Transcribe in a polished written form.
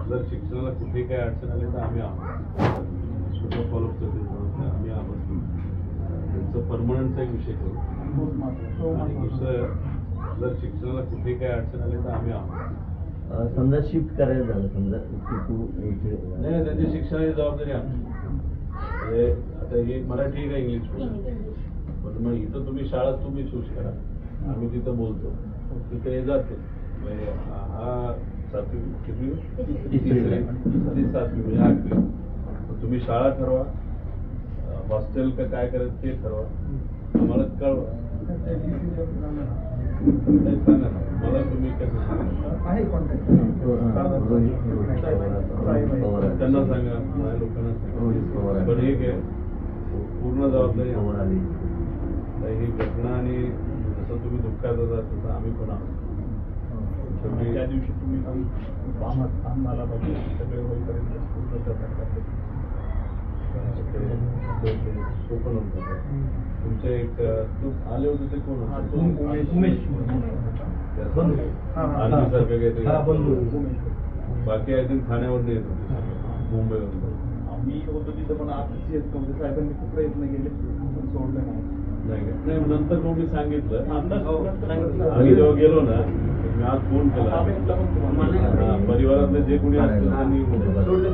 जर शिक्षणाला कुठे काही अडचण आली तर आम्ही आहोत, स्वतः फॉलोअप करतो आम्ही आहोत. त्यांचं परमनंटचा एक विषय करू. आणि दुसरं, जर शिक्षणाला कुठे काही अडचण आली तर आम्ही आहोत. समजा शिफ्ट करायला झालं, समजा नाही, त्यांची शिक्षणाची जबाबदारी आमची. आता हे मराठी का इंग्लिश पण मग इथं तुम्ही शाळा तुम्ही चूज करा, आम्ही तिथं बोलतो, तिथे जाते. म्हणजे हा सातवी किती तिसरी सातवी म्हणजे 8वी. तुम्ही शाळा ठरवा, हॉस्टेल का काय करायचं ते ठरवा, आम्हाला कळवा. सांगा ना मला, तुम्ही कसं सांगा त्यांना सांगा, माझ्या लोकांना सांगा. पण एक आहे, पूर्ण जबाबदारी आम्हाला. ही घटना आणि जसं तुम्ही दुःखात होता तसं आम्ही पण आहोत. त्या दिवशी तुम्ही काम झाला पाहिजे, सगळे होईपर्यंत पूर्ण तो पण होता. तुमचे एक आले होते ते कोण उमेश सारखं काहीतरी. बाकी आय थिंक ठाण्यावर येत होते, मुंबईवर. आम्ही होतो तिथं, पण आता साहेबांनी खूप प्रयत्न केले पण सोडलं नाही. नंतर कोणी सांगितलं, आम्ही जेव्हा गेलो ना, मी आज फोन केला, परिवारातले जे कोणी असतील त्यांनी सोडलं